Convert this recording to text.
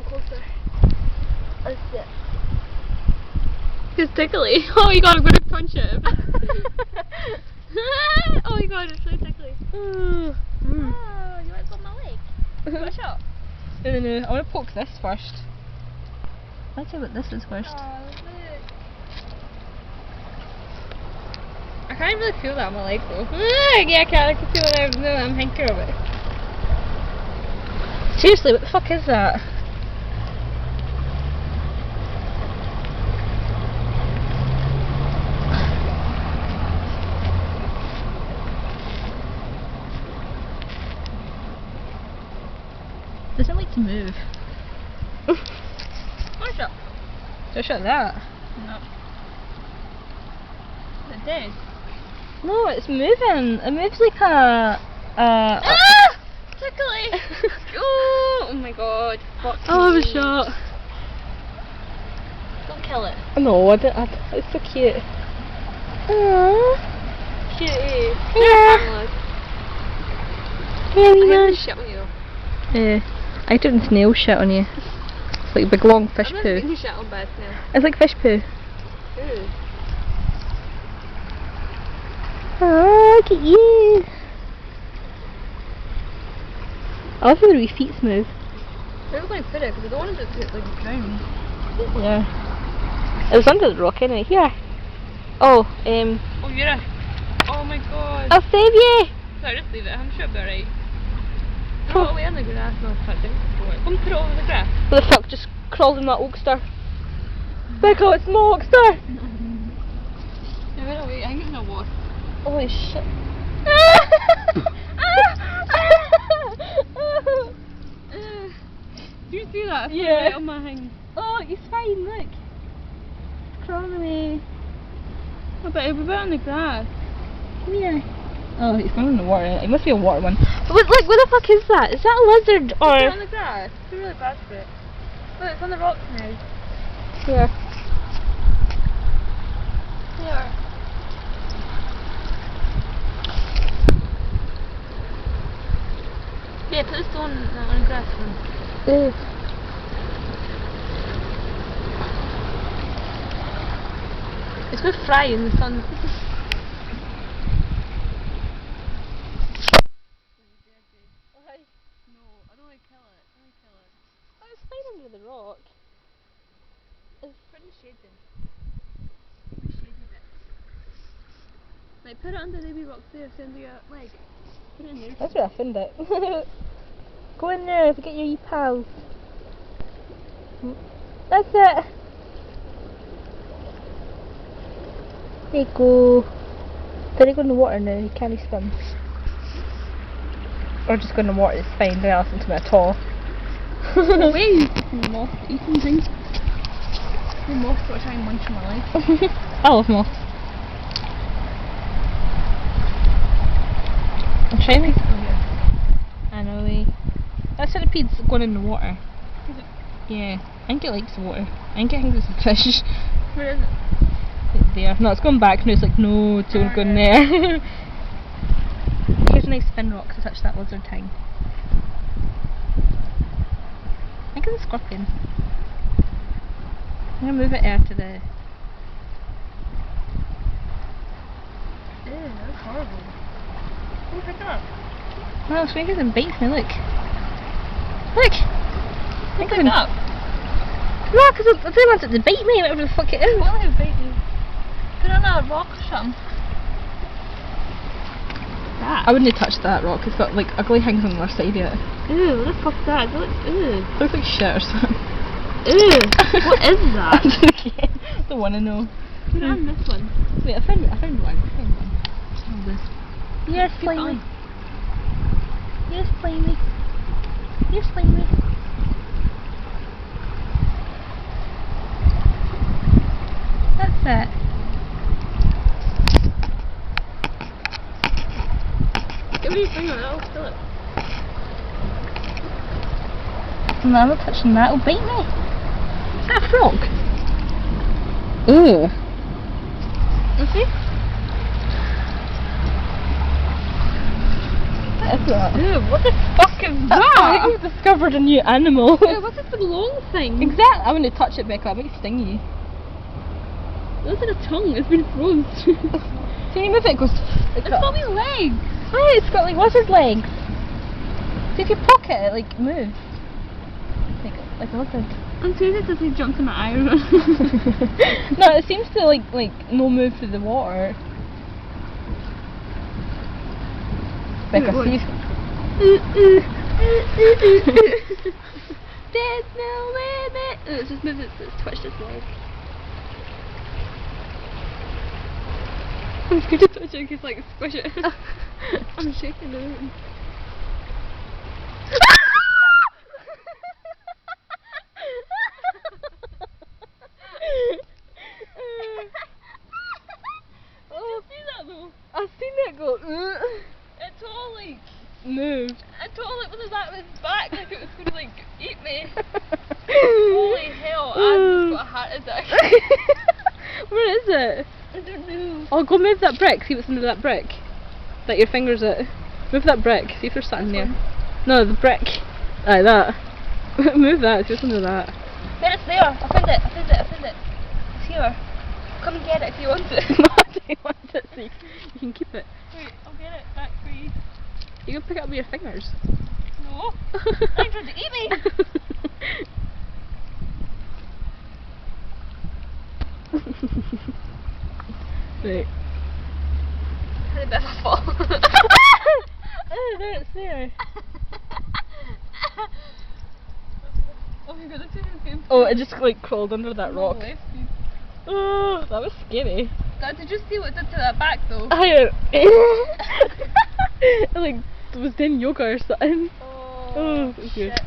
closer. That's it. It's tickly. Oh my god, I'm gonna punch it. Oh my god, it's so tickly. Mm. Oh, you want to put my leg? Got a shot? No, I want to poke this first. Let's see what this is first. Oh, look. I can't really feel that on my leg though. Yeah, I can feel it there. No, I'm hankering of it. Seriously, what the fuck is that? Doesn't like to move. What's up? Just shut that. No. It did. No, it's moving. It moves like a. Tickly! Oh my god. Fuck Oh, I was me. shot. Don't kill it. No, it's so cute. Aww. Cutie. Yeah. I'm gonna shit on you. I took the snail shit on you. It's like big long fish I'm not poo. getting shit on by a snail. It's like fish poo. Ooh. Oh, look at you. I love how the wee feet move. Where are we going to put it? Because I don't want it to hit like the ground. Yeah. It was under the rock anyway. Here. Oh, Oh, you're a... Oh my god. I'll save you! Sorry, just leave it. I'm sure it'll be alright. Throw it away on the grass. No, I can't think of it. Come throw it over the grass. What the fuck just crawled in that oakster? Look, oh, it's my oakster! Yeah, wait, wait. I think it's a wasp. Holy shit. Do you see that? Yeah. Right on my thing. Oh, he's fine, look. It's crawling away. Oh, but it'll be better on the grass. Come here. Oh, he's going in the water. It must be a water one. What the fuck is that? Is that a lizard or? It's on the grass. It's really bad for it. Look, it's on the rocks now. Here. Here. Yeah, put the stone on the grass one. Ew. It's going to fry in the sun. No, I don't want to kill it. I want to kill it. oh, it's fine under the rock. Put the shade in. The shady bit. Like, put it under the wee rocks there, so under your leg. Put it in there. That's where I found it. Go in there to get your wee pals. That's it. There you go. Did he go in the water now? He can't swim. Or just go in the water, it's fine. Don't listen to me at all. Wait! Moth eating things. The moths got to try and munch on my leg. I love moths. I'm shiny. I know. That centipede's going in the water. Is it? Yeah, I think it likes the water. I think it's a fish. Where is it? It's there. No, it's going back now. It's like, no, don't go in there. Here's a nice fin rock to touch that lizard thing. I think it's a scorpion. I'm going to move it there to the... Ew, that's horrible. Oh, pick it up. No, it's fingers and bites me, look. Look! Pick it up. No, because I don't want it to bite me, whatever the fuck it is. Why would it bite you? Put it on a rock or something. That? I wouldn't touch that rock, it's got like ugly things on the other side of it. Ew, what the fuck's that? It looks, ew. It looks like shit or something. Ew, what is that? I don't want to know. Put it on this one. Wait, I found one. Oh, this. Yes, Keep Slimy. going. Yes, Slimy. Yes, Slimy. That's it. Give me your finger, that'll kill it. No, I'm not touching that, it'll bite me. Is that a frog? Ooh. You see? What is that? Ew, what the fuck is I that? think we've discovered a new animal. Ew, what's this big long thing? Exactly. I want to touch it, Becca. It might sting you. It looks like a tongue. It's been froze. See, you move it, it goes. It's got me legs. Oh, it's got like lizard legs. See, if you poke it, it like moves. Like a lizard. I'm serious, it just jumped in my eye. No, it seems to like no move through the water. Becca, Wait, see. There's no limit. It's just moved. It's twitched its leg. I'm scared to touch it because like squish it. I'm shaking the room. I've seen it go. It totally Moved. It totally was that with its back like it was going to like eat me. Holy hell! I've just got a heart attack. Where is it? I don't know. Oh, go move that brick. See what's under that brick. That your finger's at. Move that brick. See if there's something there. No, the brick. Like that. Move that. See what's under that. There, it's there. I found it. I found it. I found it. It's here. Come and get it if you want it. No, I don't want it. See, you can keep it. Wait, I'll get it back for you. You can pick it up with your fingers. No. I'm trying to eat me. Right. Had a bit of a fall. Oh, there it's there. Oh my god, this is good. Oh, it just like crawled under that rock. Oh, Oh, that was scary. Dad, did you see what it did to that back though? It like was doing yoga or something. Oh, Oh, okay. shit.